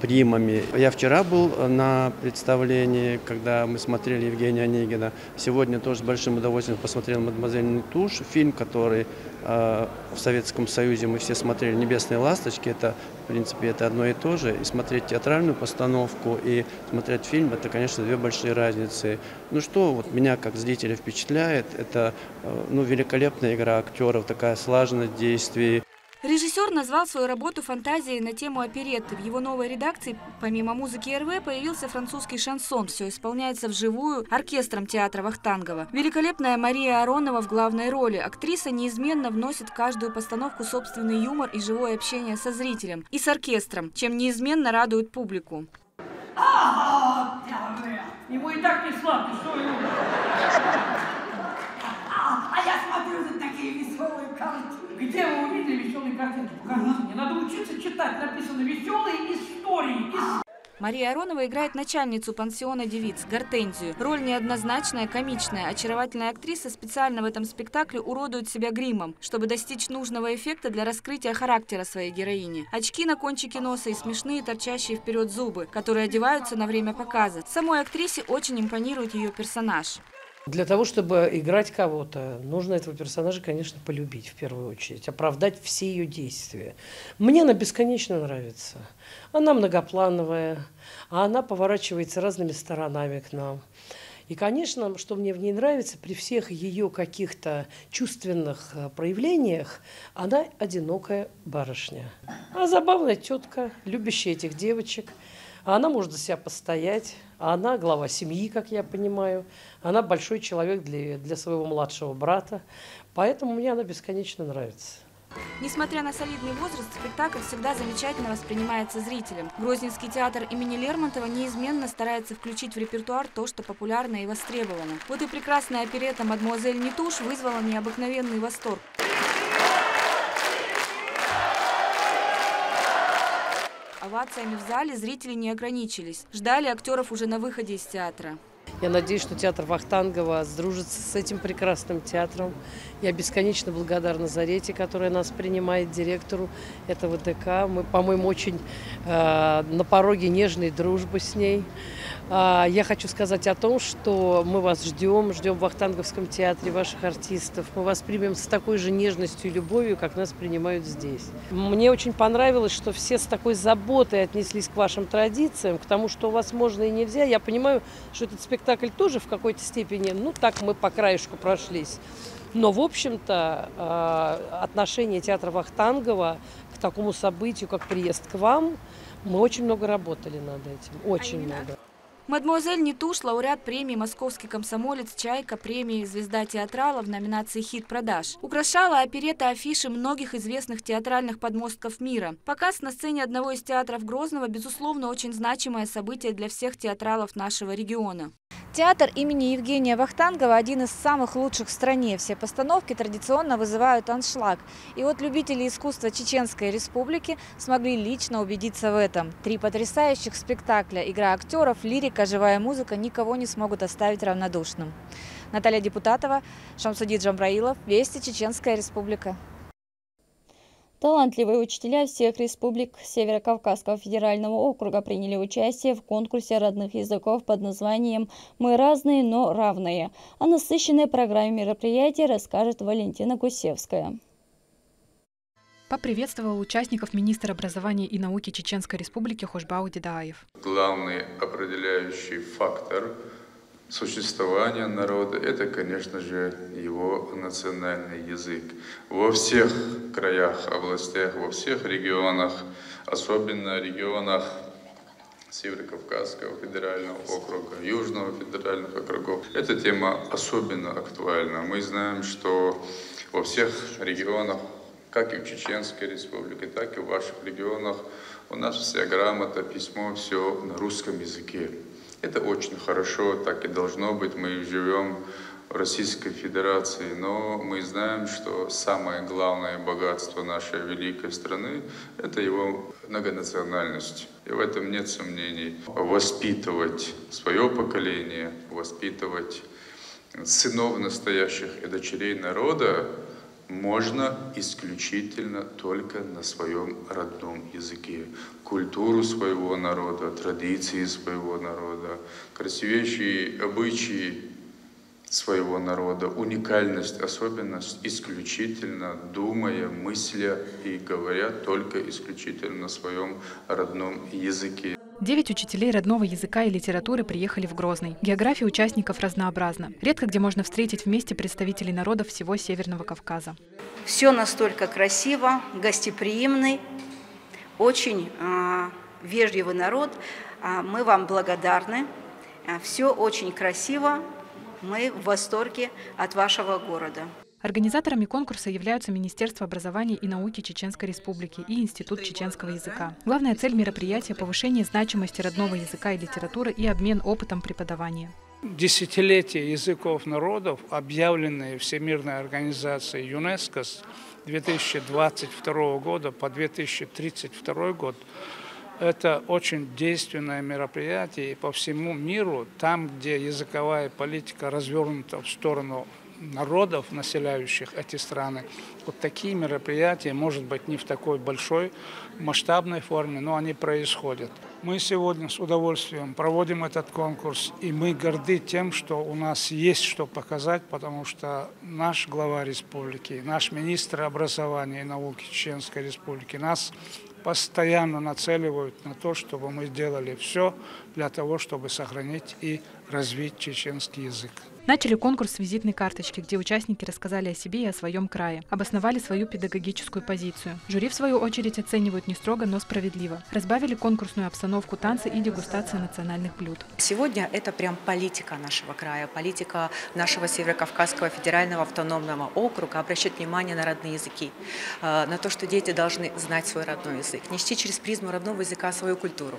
примами. Я вчера был на представлении, когда мы смотрели Евгения Онегина. Сегодня тоже с большим удовольствием посмотрел «Мадемуазель Нетуш», фильм, который в Советском Союзе мы все смотрели, «Небесные ласточки». Это, в принципе, это одно и то же. И смотреть театральную постановку и смотреть фильм — это, конечно, две большие разницы. Что меня как зрителя впечатляет, это великолепная игра актеров, такая слаженность действий. Режиссер назвал свою работу фантазией на тему оперетты. В его новой редакции, помимо музыки РВ, появился французский шансон. Все исполняется вживую оркестром театра Вахтангова. Великолепная Мария Аронова в главной роли. Актриса неизменно вносит в каждую постановку собственный юмор и живое общение со зрителем и с оркестром, чем неизменно радует публику. Ему и так не сладко, что ему? А я смотрю на такие веселые картинки. Где вы увидели веселые картинки? Покажите мне. Надо учиться читать. Написано «Веселые истории». Мария Аронова играет начальницу пансиона девиц Гортензию. Роль неоднозначная, комичная. Очаровательная актриса специально в этом спектакле уродует себя гримом, чтобы достичь нужного эффекта для раскрытия характера своей героини. Очки на кончике носа и смешные торчащие вперед зубы, которые одеваются на время показа. Самой актрисе очень импонирует ее персонаж. Для того, чтобы играть кого-то, нужно этого персонажа, конечно, полюбить в первую очередь, оправдать все ее действия. Мне она бесконечно нравится. Она многоплановая, а она поворачивается разными сторонами к нам. И, конечно, что мне в ней нравится, при всех ее каких-то чувственных проявлениях, она одинокая барышня. А забавная тетка, любящая этих девочек. А она может за себя постоять, а она глава семьи, как я понимаю. Она большой человек для своего младшего брата, поэтому мне она бесконечно нравится. Несмотря на солидный возраст, спектакль всегда замечательно воспринимается зрителем. Грозненский театр имени Лермонтова неизменно старается включить в репертуар то, что популярно и востребовано. Вот и прекрасная оперетта «Мадемуазель Нетуш» вызвала необыкновенный восторг. Овациями в зале зрители не ограничились. Ждали актеров уже на выходе из театра. Я надеюсь, что театр Вахтангова сдружится с этим прекрасным театром. Я бесконечно благодарна Зарете, которая нас принимает, директору этого ДК. Мы, по-моему, очень на пороге нежной дружбы с ней. Я хочу сказать о том, что мы вас ждем в Вахтанговском театре, ваших артистов. Мы вас примем с такой же нежностью и любовью, как нас принимают здесь. Мне очень понравилось, что все с такой заботой отнеслись к вашим традициям, к тому, что у вас можно и нельзя. Я понимаю, что этот спектакль тоже в какой-то степени, так мы по краешку прошлись. Но, в общем-то, отношение театра Вахтангова к такому событию, как приезд к вам, мы очень много работали над этим, очень много. Мадемуазель Нетуш, лауреат премии «Московский комсомолец», «Чайка», премии «Звезда театрала» в номинации «Хит продаж». Украшала оперетта афиши многих известных театральных подмостков мира. Показ на сцене одного из театров Грозного, безусловно, очень значимое событие для всех театралов нашего региона. Театр имени Евгения Вахтангова – один из самых лучших в стране. Все постановки традиционно вызывают аншлаг. И вот любители искусства Чеченской Республики смогли лично убедиться в этом. 3 потрясающих спектакля, игра актеров, лирика, живая музыка никого не смогут оставить равнодушным. Наталья Депутатова, Шамсудин Джамбраилов, Вести, Чеченская Республика. Талантливые учителя всех республик Северо-Кавказского федерального округа приняли участие в конкурсе родных языков под названием «Мы разные, но равные». О насыщенной программе мероприятия расскажет Валентина Гусевская. Поприветствовал участников министр образования и науки Чеченской Республики Хошбау Дедаев. Главный определяющий фактор существования народа – это, конечно же, его национальный язык. Во всех краях, областях, во всех регионах, особенно регионах Северо-Кавказского федерального округа, Южного федерального округа, эта тема особенно актуальна. Мы знаем, что во всех регионах, как и в Чеченской Республике, так и в ваших регионах, у нас вся грамота, письмо, все на русском языке. Это очень хорошо, так и должно быть. Мы живем в Российской Федерации, но мы знаем, что самое главное богатство нашей великой страны – это его многонациональность. И в этом нет сомнений. Воспитывать свое поколение, воспитывать сынов настоящих и дочерей народа можно исключительно только на своем родном языке. Культуру своего народа, традиции своего народа, красивейшие обычаи своего народа, уникальность, особенность исключительно думая, мысля и говоря только исключительно на своем родном языке. 9 учителей родного языка и литературы приехали в Грозный. География участников разнообразна. Редко где можно встретить вместе представителей народов всего Северного Кавказа. Все настолько красиво, гостеприимный, очень вежливый народ. Мы вам благодарны. Все очень красиво. Мы в восторге от вашего города. Организаторами конкурса являются Министерство образования и науки Чеченской Республики и Институт чеченского языка. Главная цель мероприятия – повышение значимости родного языка и литературы и обмен опытом преподавания. Десятилетие языков народов, объявленные Всемирной организацией ЮНЕСКО с 2022 года по 2032 год, это очень действенное мероприятие, и по всему миру, там, где языковая политика развернута в сторону народов, населяющих эти страны, вот такие мероприятия, может быть, не в такой большой масштабной форме, но они происходят. Мы сегодня с удовольствием проводим этот конкурс, и мы горды тем, что у нас есть что показать, потому что наш глава республики, наш министр образования и науки Чеченской Республики нас постоянно нацеливают на то, чтобы мы сделали все для того, чтобы сохранить и развить чеченский язык. Начали конкурс с визитной карточки, где участники рассказали о себе и о своем крае, обосновали свою педагогическую позицию. Жюри, в свою очередь, оценивают не строго, но справедливо. Разбавили конкурсную обстановку танцы и дегустации национальных блюд. Сегодня это прям политика нашего края, политика нашего Северо-Кавказского федерального автономного округа обращать внимание на родные языки, на то, что дети должны знать свой родной язык, нести через призму родного языка свою культуру.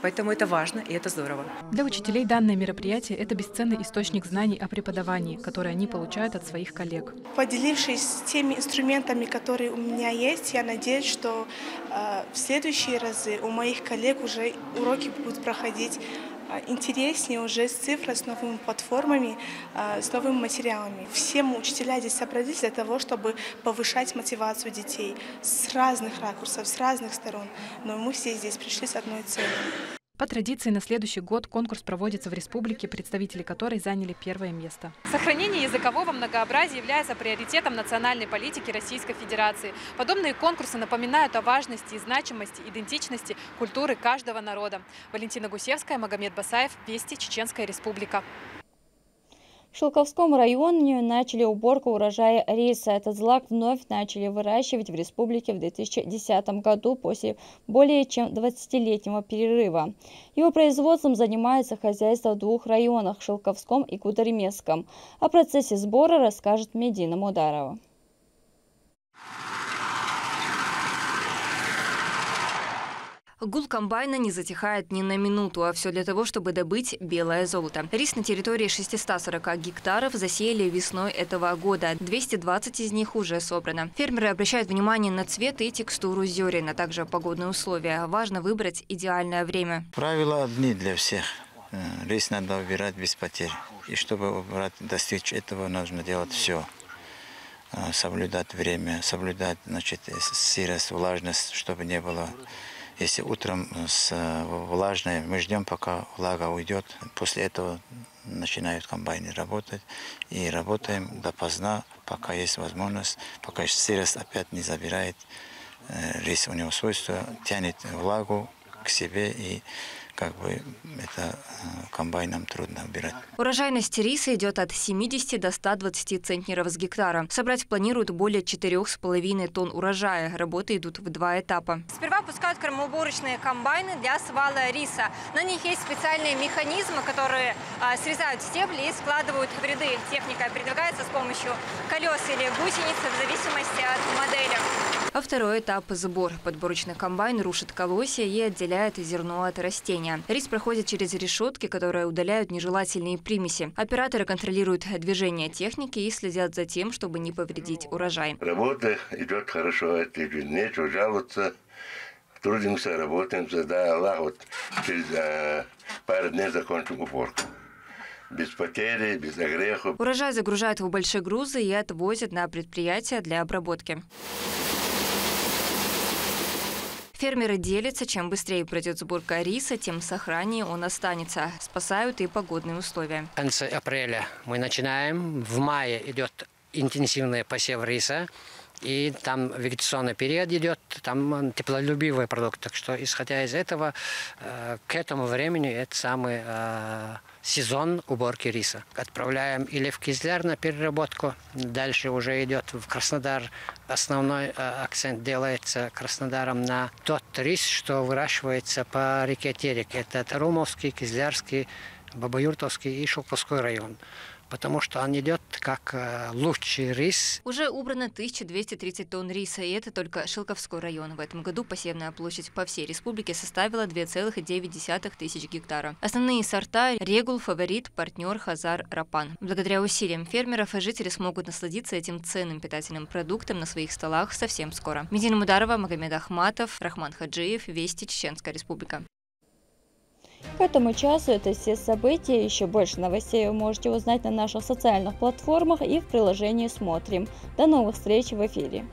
Поэтому это важно и это здорово. Для учителей данное мероприятие – это бесценный источник знаний о преподавании, которые они получают от своих коллег. Поделившись теми инструментами, которые у меня есть, я надеюсь, что в следующие разы у моих коллег уже уроки будут проходить интереснее, уже с цифрой, с новыми платформами, с новыми материалами. Все мы, учителя, здесь собрались для того, чтобы повышать мотивацию детей с разных ракурсов, с разных сторон. Но мы все здесь пришли с одной целью. По традиции, на следующий год конкурс проводится в республике, представители которой заняли первое место. Сохранение языкового многообразия является приоритетом национальной политики Российской Федерации. Подобные конкурсы напоминают о важности и значимости идентичности культуры каждого народа. Валентина Гусевская, Магомед Басаев, Вести, Чеченская Республика. В Шелковском районе начали уборку урожая риса. Этот злак вновь начали выращивать в республике в 2010 году после более чем 20-летнего перерыва. Его производством занимается хозяйство в двух районах – Шелковском и Кудермесском. О процессе сбора расскажет Медина Мударова. Гул комбайна не затихает ни на минуту, а все для того, чтобы добыть белое золото. Рис на территории 640 гектаров засеяли весной этого года. 220 из них уже собрано. Фермеры обращают внимание на цвет и текстуру зерен, а также погодные условия. Важно выбрать идеальное время. Правила одни для всех. Рис надо убирать без потерь. И чтобы достичь этого, нужно делать все. Соблюдать время, соблюдать, сырость, влажность, чтобы не было. Если утром влажной, мы ждем, пока влага уйдет. После этого начинают комбайны работать. И работаем допоздна, пока есть возможность, пока сырость опять не забирает. Рис у него свойство тянет влагу к себе, и это комбайнам трудно убирать. Урожайность риса идет от 70 до 120 центнеров с гектара. Собрать планируют более 4,5 тонн урожая. Работы идут в 2 этапа. Сперва пускают кормоуборочные комбайны для свала риса. На них есть специальные механизмы, которые срезают стебли и складывают в ряды. Техника передвигается с помощью колес или гусениц в зависимости от модели. А второй этап – сбор. Подборочный комбайн рушит колосья и отделяет зерно от растения. Рис проходит через решетки, которые удаляют нежелательные примеси. Операторы контролируют движение техники и следят за тем, чтобы не повредить урожай. Работа идет хорошо, нечего жаловаться. Трудимся, работаем, дай Аллах, через пару дней закончим уборку. Без потери, без огрехов. Урожай загружают в большие грузы и отвозят на предприятия для обработки. Фермеры делятся, чем быстрее пройдет сборка риса, тем сохраннее он останется. Спасают и погодные условия. В конце апреля мы начинаем. В мае идет интенсивный посев риса. И там вегетационный период идет, там теплолюбивый продукт. Так что, исходя из этого, к этому времени это самый сезон уборки риса. Отправляем или в Кизляр на переработку, дальше уже идет в Краснодар. Основной акцент делается Краснодаром на тот рис, что выращивается по реке Терек. Это Тарумовский, Кизлярский, Бабаюртовский и Шелковской район. Потому что он идет как лучший рис. Уже убрано 1230 тонн риса, и это только Шелковской район. В этом году посевная площадь по всей республике составила 2,9 тысяч гектара. Основные сорта – Регул, Фаворит, Партнер, Хазар, Рапан. Благодаря усилиям фермеров жители смогут насладиться этим ценным питательным продуктом на своих столах совсем скоро. Медина Мударова, Магомед Ахматов, Рахман Хаджиев, Вести, Чеченская республика. К этому часу это все события. Еще больше новостей вы можете узнать на наших социальных платформах и в приложении «Смотрим». До новых встреч в эфире.